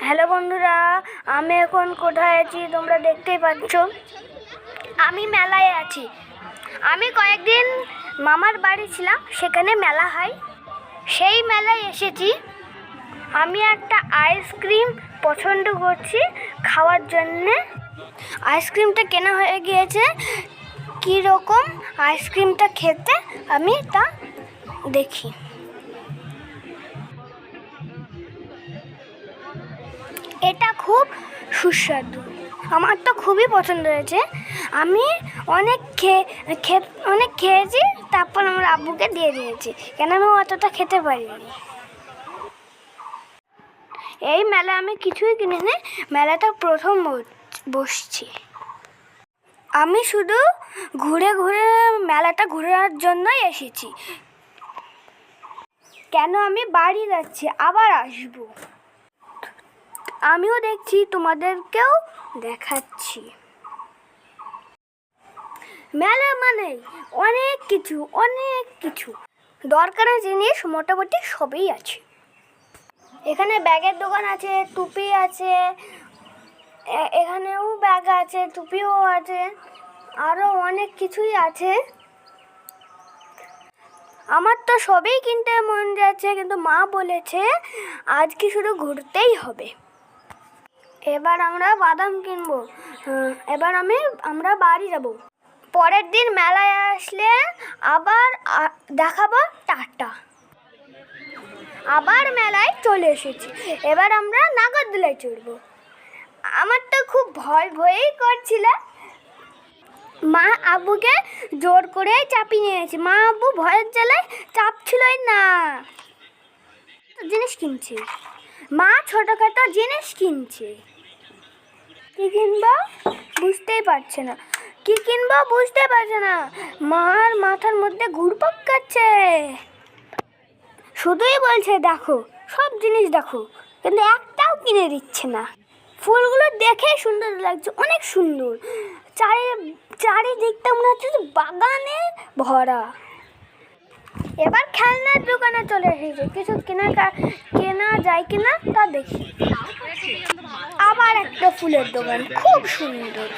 Hello বন্ধুরা, আমি এখন কোথায় আছি তোমরা দেখতেই পাচ্ছ। আমি মেলায় আছি। আমি কয়েকদিন মামার বাড়ি ছিলাম, সেখানে মেলা হয়, সেই মেলায় এসেছি। আমি একটা আইসক্রিম পছন্দ করছি খাওয়ার জন্যে। আইসক্রিমটা কেনা হয়ে গিয়েছে। কীরকম আইসক্রিমটা খেতে আমি তা দেখি। এটা খুব সুস্বাদু, আমার তো খুবই পছন্দ হয়েছে। আমি অনেক খেয়েছি, তারপর আমার আব্বুকে দিয়ে দিয়েছি, কেন আমি অতটা খেতে পারিনি। এই মেলা আমি কিছুই কিনিনি, মেলাটা প্রথম বসছি। আমি শুধু ঘুরে ঘুরে মেলাটা ঘোরার জন্যই এসেছি। কেন আমি বাড়ি যাচ্ছি, আবার আসবো। আমিও দেখছি, তোমাদেরকেও দেখাচ্ছি। মেলা মানে অনেক কিছু দরকারের জিনিস মোটামুটি সবই আছে। এখানে ব্যাগের দোকান আছে, টুপি আছে, এখানেও ব্যাগ আছে, টুপিও আছে, আরও অনেক কিছুই আছে। আমার তো সবই কিনতে মন যাচ্ছে, কিন্তু মা বলেছে আজকে শুধু ঘুরতেই হবে। এবার আমরা বাদাম কিনবো। এবার আমরা বাড়ি যাব। পরের দিন মেলায় আসলে আবার দেখাবো। টাটা। আবার মেলায় চলে এসেছি। এবার আমরা নাগরদোলায় চড়বো। আমার তো খুব ভয়ই করছিল। মা আব্বুকে জোর করে চাপিয়ে নিয়েছে। মা আব্বু ভয়ের জ্বালায় চাপছিলই না। জিনিস কিনছে, মা ছোটখাটো জিনিস কিনছে। কি কিনবো বুঝতেই পারছে না, মার মাথার মধ্যে ঘুরপাক খাচ্ছে। শুধুই বলছে দেখো, সব জিনিস দেখো, কিন্তু একটাও কিনে দিচ্ছে না। ফুলগুলো দেখে সুন্দর লাগছে, অনেক সুন্দর। চারিদিকটা মনে হচ্ছে বাগানে ভরা। এবার খেলনার দোকানে চলে এসেছে, কিছু কেনা যায় কিনা তা দেখি। আবার একটা ফুলের দোকান, খুব সুন্দর।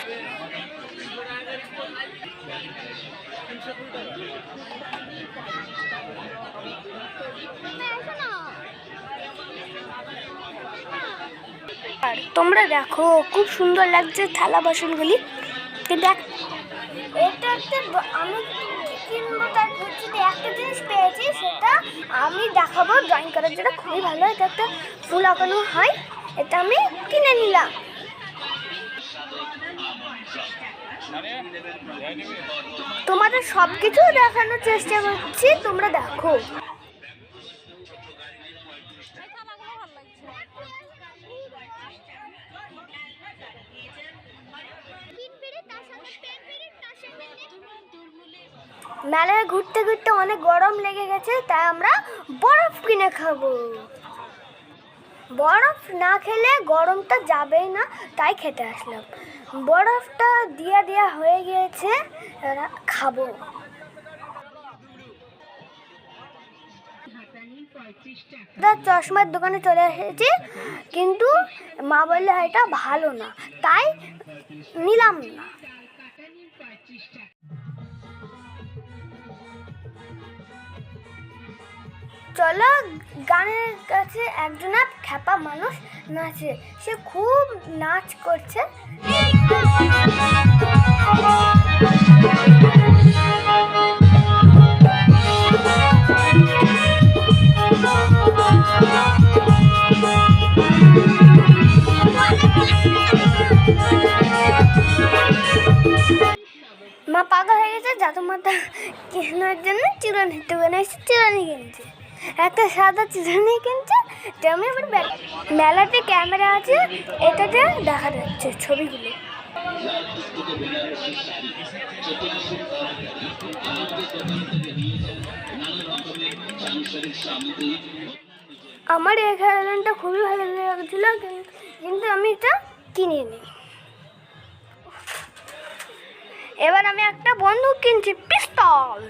আর তোমরা দেখো, খুব সুন্দর লাগছে থালা বাসনগুলি। কিন্তু এটা আমি কিনবো, তার হচ্ছে একটা জিনিস পেয়েছি, সেটা আমি দেখাবো ড্রয়িং করার জন্য। খুবই ভালো, এটা একটা ফুল আঁকানো হয়, এটা আমি কিনে নিলাম। তোমাদের সব কিছু দেখানোর চেষ্টা করছি, তোমরা দেখো। মেলায় ঘুরতে ঘুরতে অনেক গরম লেগে গেছে, তাই আমরা বরফ কিনে খাবো। বরফ না খেলে গরমটা যাবেই না, তাই খেতে আসলাম। বরফটা দেয়া হয়ে গিয়েছে, খাবো। চশমার দোকানে চলে এসেছি, কিন্তু মা বললে এটা ভালো না, তাই নিলাম না। চলো, গানের কাছে একজনা খ্যাপা মানুষ নাচে, সে খুব নাচ করছে। মা পাগল হয়ে গেছে, জাদু মাথা কেনার জন্য চিরুনির দোকানে এসে চিরুনি কিনছে। একটা সাদা চিরুনি কিনছে। তেমনি আবার মেলাতে ক্যামেরা আছে, এটাতে দেখা যাচ্ছে ছবিগুলো। আমার এই খেলনাটা খুবই ভালো লাগছিল, কিন্তু আমি এটা কিনিনি। এবার আমি একটা বন্দুক কিনছি, পিস্তল,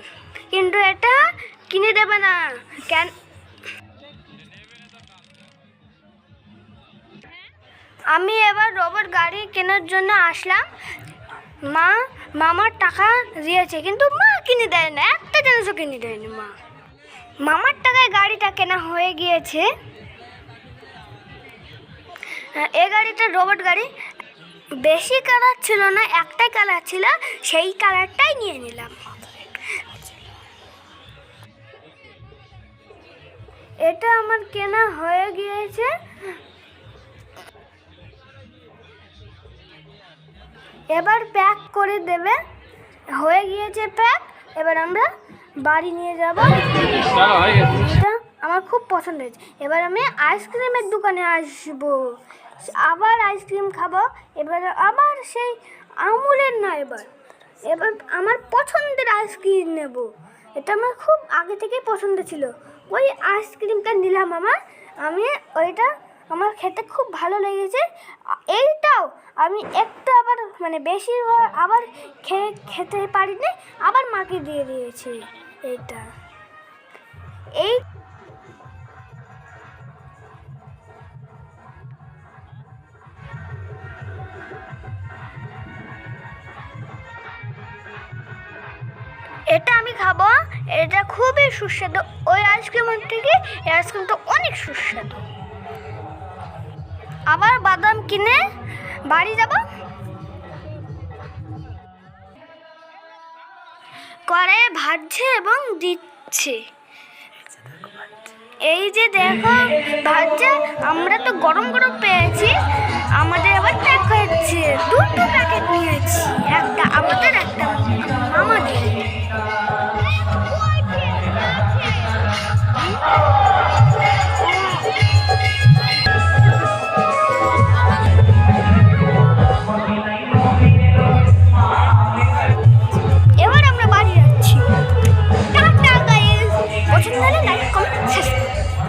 কিন্তু এটা কিনে দেবে না। কেন? আমি এবার রোবট গাড়ি কেনার জন্য আসলাম। মামার টাকা দিয়েছে, কিন্তু মা কিনে দেয় না, একটা জিনিসও কিনে দেয়নি মা। মামার টাকায় গাড়িটা কেনা হয়ে গিয়েছে। এই গাড়িটা রোবট গাড়ি, বেশি কালার ছিল না, একটাই কালার ছিল, সেই কালারটাই নিয়ে নিলাম। এটা আমার কেনা হয়ে গিয়েছে। এবার প্যাক করে দেবে, হয়ে গিয়েছে প্যাক। এবার আমরা বাড়ি নিয়ে যাব। এটা আমার খুব পছন্দ হয়েছে। এবার আমি আইসক্রিমের দোকানে আসবো, আবার আইসক্রিম খাবো। এবার আবার সেই আমুলের না, এবার আমার পছন্দের আইসক্রিম নেব। এটা আমার খুব আগে থেকেই পছন্দ ছিল, ওই আইসক্রিমটা নিলাম। আমি ওইটা আমার খেতে খুব ভালো লেগেছে। এইটাও আমি একটু আবার বেশি আবার খেতে পারিনি, আবার মাকে দিয়ে দিয়েছি। এটা এটা আমি খাবো। এটা খুবই সুস্বাদু, ওই আইসক্রিমের থেকে এই আইসক্রিমটা অনেক সুস্বাদু। আবার বাদাম কিনে বাড়ি যাব। কড়াইয়ে ভাজছে এবং দিচ্ছে। এই যে দেখো ভাজছে, আমরা তো গরম গরম পেয়েছি, আমাদের আবার প্যাক হচ্ছে, দুটো